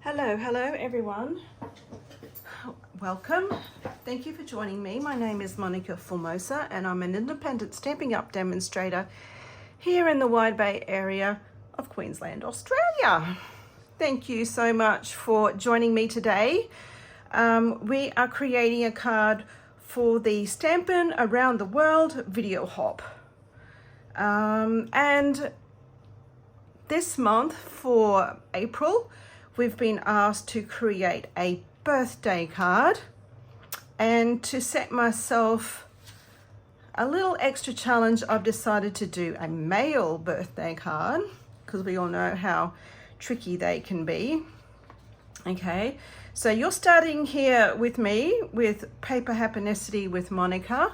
Hello everyone. Welcome. Thank you for joining me. My name is Monica Formosa and I'm an independent Stampin' Up demonstrator here in the Wide Bay area of Queensland, Australia. Thank you so much for joining me today. We are creating a card for the Stampin' Around the World video hop. And this month for April, we've been asked to create a birthday card, and to set myself a little extra challenge, I've decided to do a male birthday card because we all know how tricky they can be. Okay, so you're starting here with me with Paper Happinessity with Monica.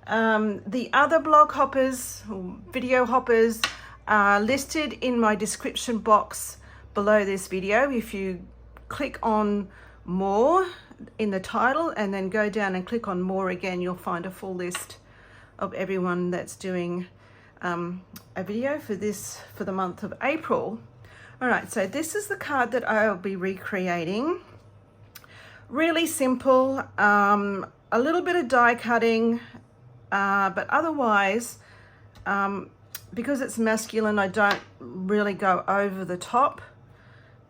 The other blog hoppers, or video hoppers, are listed in my description box below this video. If you click on more in the title and then go down and click on more again, you'll find a full list of everyone that's doing a video for the month of April. All right, so this is the card that I'll be recreating. Really simple, a little bit of die cutting, but otherwise, because it's masculine, I don't really go over the top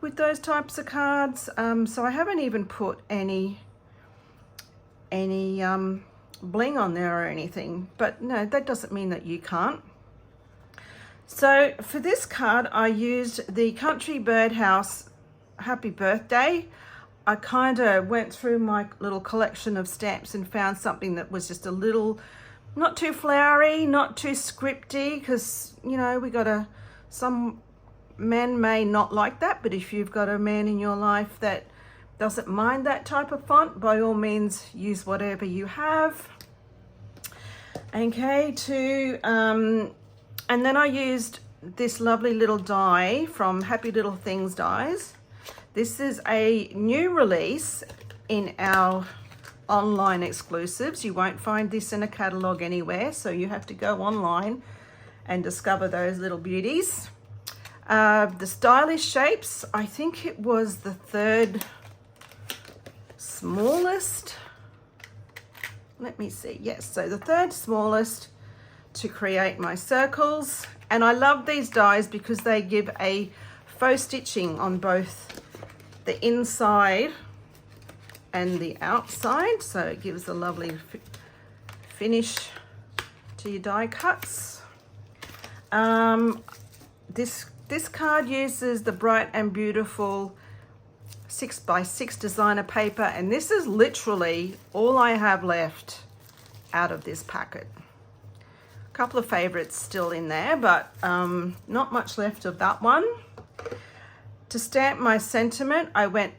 with those types of cards. So I haven't even put any bling on there or anything, but no, that doesn't mean that you can't. So for this card, I used the Country Birdhouse Happy Birthday. I kind of went through my little collection of stamps and found something that was just a little, not too flowery, not too scripty, because, you know, some men may not like that, but if you've got a man in your life that doesn't mind that type of font, by all means use whatever you have. Okay, and then I used this lovely little die from Happy Little Things Dies. This is a new release in our online exclusives. You won't find this in a catalogue anywhere, so you have to go online and discover those little beauties. The stylish shapes, I think it was the third smallest. Let me see. Yes, so the third smallest to create my circles. And I love these dies because they give a faux stitching on both the inside and the outside. So it gives a lovely finish to your die cuts. This card uses the Bright and Beautiful 6x6 designer paper, and this is literally all I have left out of this packet. A couple of favorites still in there, but not much left of that one. To stamp my sentiment, I went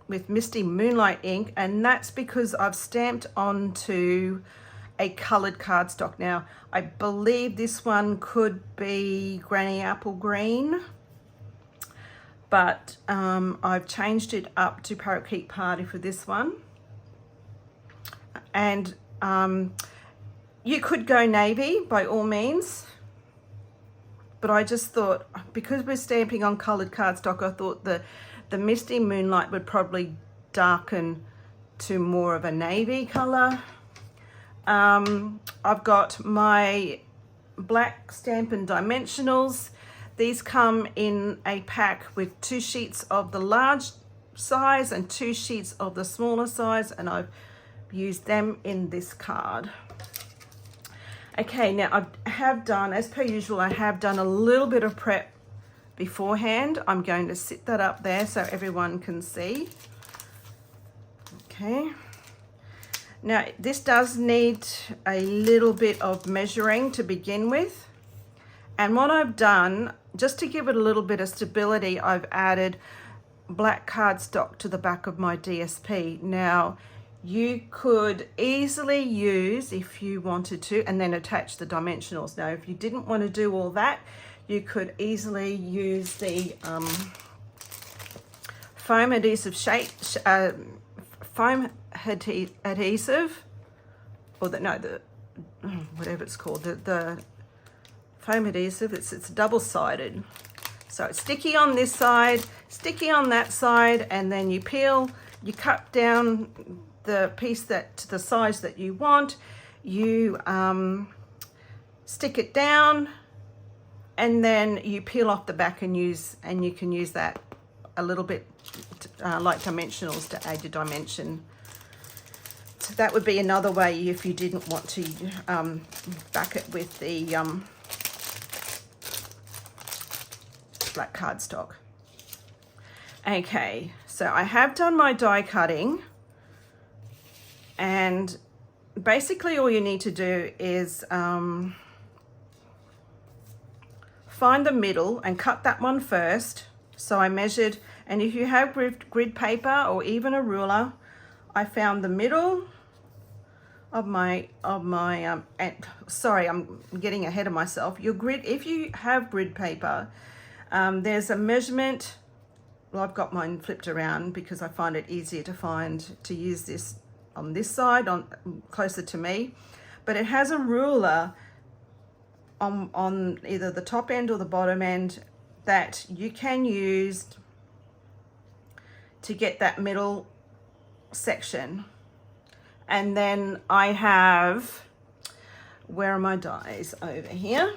with Misty Moonlight ink, and that's because I've stamped onto a colored cardstock. Now, I believe this one could be Granny Apple Green, but I've changed it up to Parakeet Party for this one. And you could go navy by all means, but I just thought, because we're stamping on colored cardstock, I thought the Misty Moonlight would probably darken to more of a navy color. I've got my black Stampin' dimensionals. These come in a pack with 2 sheets of the large size and 2 sheets of the smaller size, and I've used them in this card. Okay, now I have done, as per usual, I have done a little bit of prep beforehand. I'm going to sit that up there so everyone can see. Okay. Now, this does need a little bit of measuring to begin with. And what I've done, just to give it a little bit of stability, I've added black cardstock to the back of my DSP. Now, you could easily use, if you wanted to, and then attach the dimensionals. Now, if you didn't want to do all that, you could easily use the foam adhesive adhesive, or whatever it's called, the foam adhesive. It's double-sided, so it's sticky on this side sticky on that side, and then you peel, you cut down the piece that to the size that you want, you stick it down, and then you peel off the back and you can use that a little bit like dimensionals to add your dimension. So that would be another way if you didn't want to back it with the black cardstock. Okay, so I have done my die cutting, and basically all you need to do is find the middle and cut that one first. So I measured, and if you have grid paper or even a ruler, I found the middle of my sorry, I'm getting ahead of myself. Your grid, if you have grid paper, there's a measurement. Well, I've got mine flipped around because I find it easier to use this on this side, closer to me, but it has a ruler on either the top end or the bottom end that you can use to get that middle section. And then I have, where are my dies? Over here.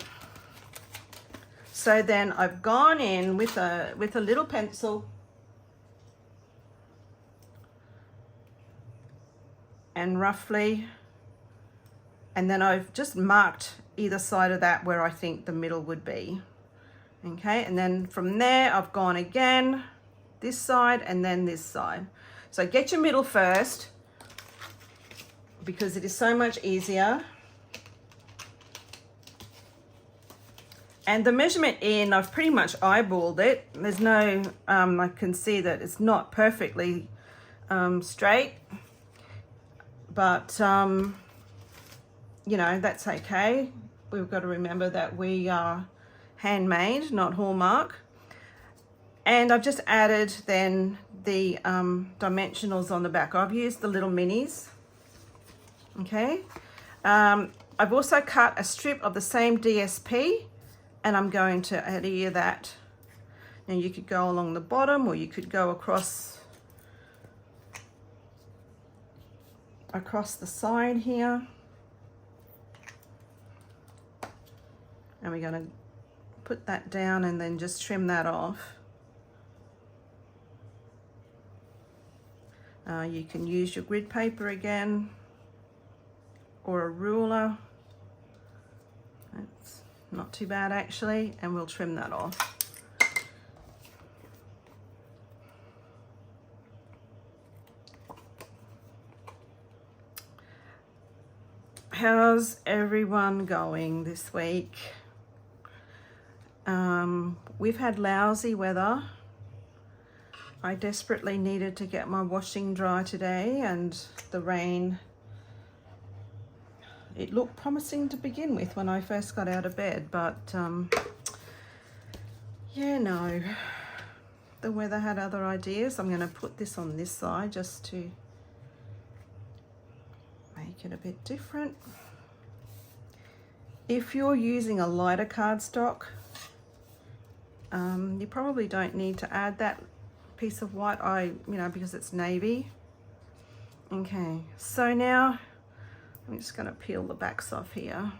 So then I've gone in with a little pencil and roughly, and then I've just marked either side of that where I think the middle would be. Okay, and then from there I've gone again this side and then this side. So get your middle first because it is so much easier. And the measurement in, I've pretty much eyeballed it. There's no, I can see that it's not perfectly straight, but you know, that's okay. We've got to remember that we are handmade, not Hallmark. And I've just added then the dimensionals on the back. I've used the little minis. Okay. I've also cut a strip of the same DSP, and I'm going to adhere that. Now you could go along the bottom, or you could go across the side here. And we're going to put that down and then just trim that off. You can use your grid paper again, or a ruler. That's not too bad actually, and we'll trim that off. How's everyone going this week? We've had lousy weather. I desperately needed to get my washing dry today, and the rain, it looked promising to begin with when I first got out of bed, but yeah, no, the weather had other ideas. I'm going to put this on this side just to make it a bit different. If you're using a lighter cardstock, you probably don't need to add that piece of white, because it's navy. Okay, so now I'm just going to peel the backs off here.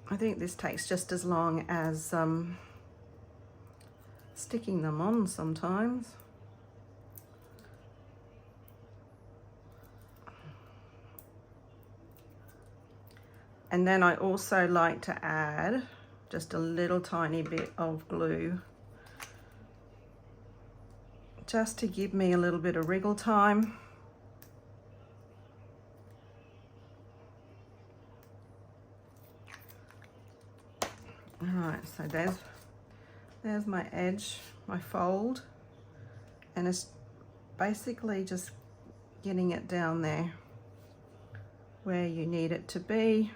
I think this takes just as long as sticking them on sometimes. And then I also like to add just a little tiny bit of glue, just to give me a little bit of wriggle time. All right, so there's my edge, my fold, and it's basically just getting it down there where you need it to be.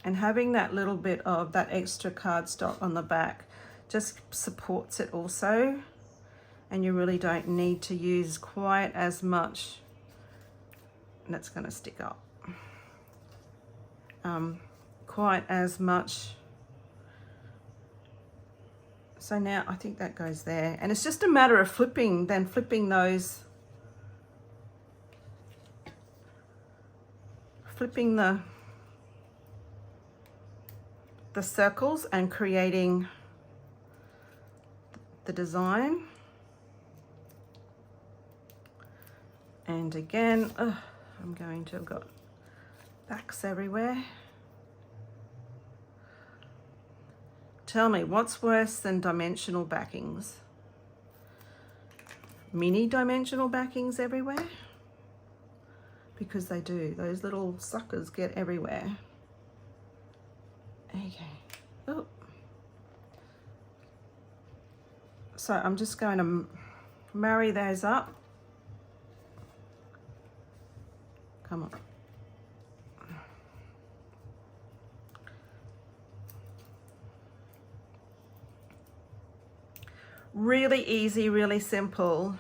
And having that little bit of that extra cardstock on the back just supports it also. And you really don't need to use quite as much. And that's going to stick up. Quite as much. So now I think that goes there. And it's just a matter of flipping those, flipping the circles and creating the design. And again, I'm going to have got backs everywhere. Tell me, what's worse than dimensional backings? Mini dimensional backings everywhere? Because they do. Those little suckers get everywhere. Okay. Oh. So I'm just going to marry those up. Come on. Really easy, really simple.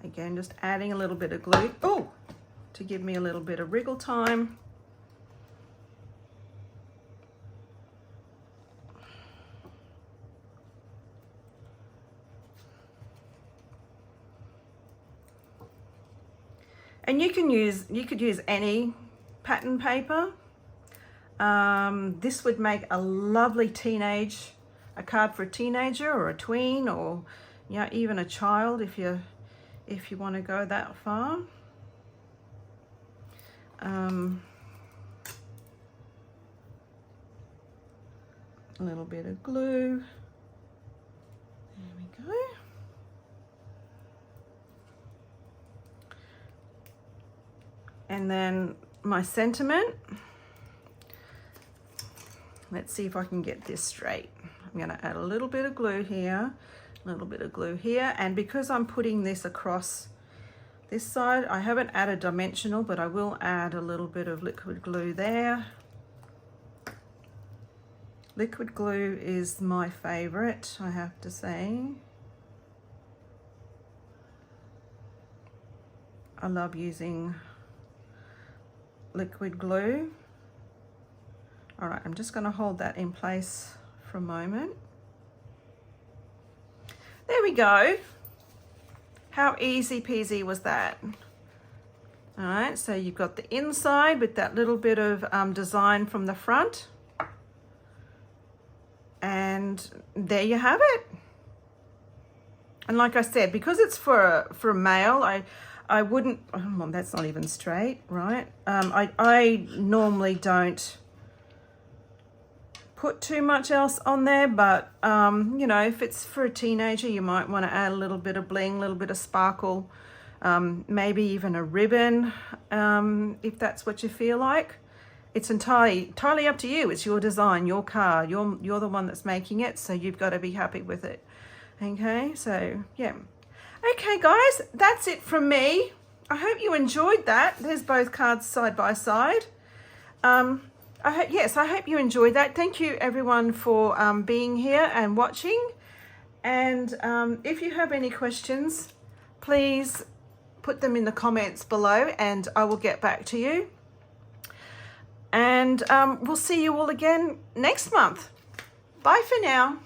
Again, just adding a little bit of glue, to give me a little bit of wriggle time. And you could use any pattern paper. This would make a lovely a card for a teenager or a tween, or even a child if you want to go that far. A little bit of glue. There we go. And then my sentiment. Let's see if I can get this straight. I'm going to add a little bit of glue here, a little bit of glue here. And because I'm putting this across this side, I haven't added dimensional, but I will add a little bit of liquid glue there. Liquid glue is my favorite, I have to say. I love using liquid glue. All right, I'm just going to hold that in place for a moment. There we go. How easy peasy was that? All right, so you've got the inside with that little bit of design from the front. And there you have it. And like I said, because it's for a male, I wouldn't, well, that's not even straight, right? I normally don't put too much else on there, but if it's for a teenager, you might want to add a little bit of bling, a little bit of sparkle, maybe even a ribbon, if that's what you feel like. It's entirely up to you. It's your design, your card. You're the one that's making it, so you've got to be happy with it. Okay, so yeah. Okay, guys, that's it from me. I hope you enjoyed that. There's both cards side by side. I hope you enjoyed that. Thank you, everyone, for being here and watching. And if you have any questions, please put them in the comments below, and I will get back to you. And we'll see you all again next month. Bye for now.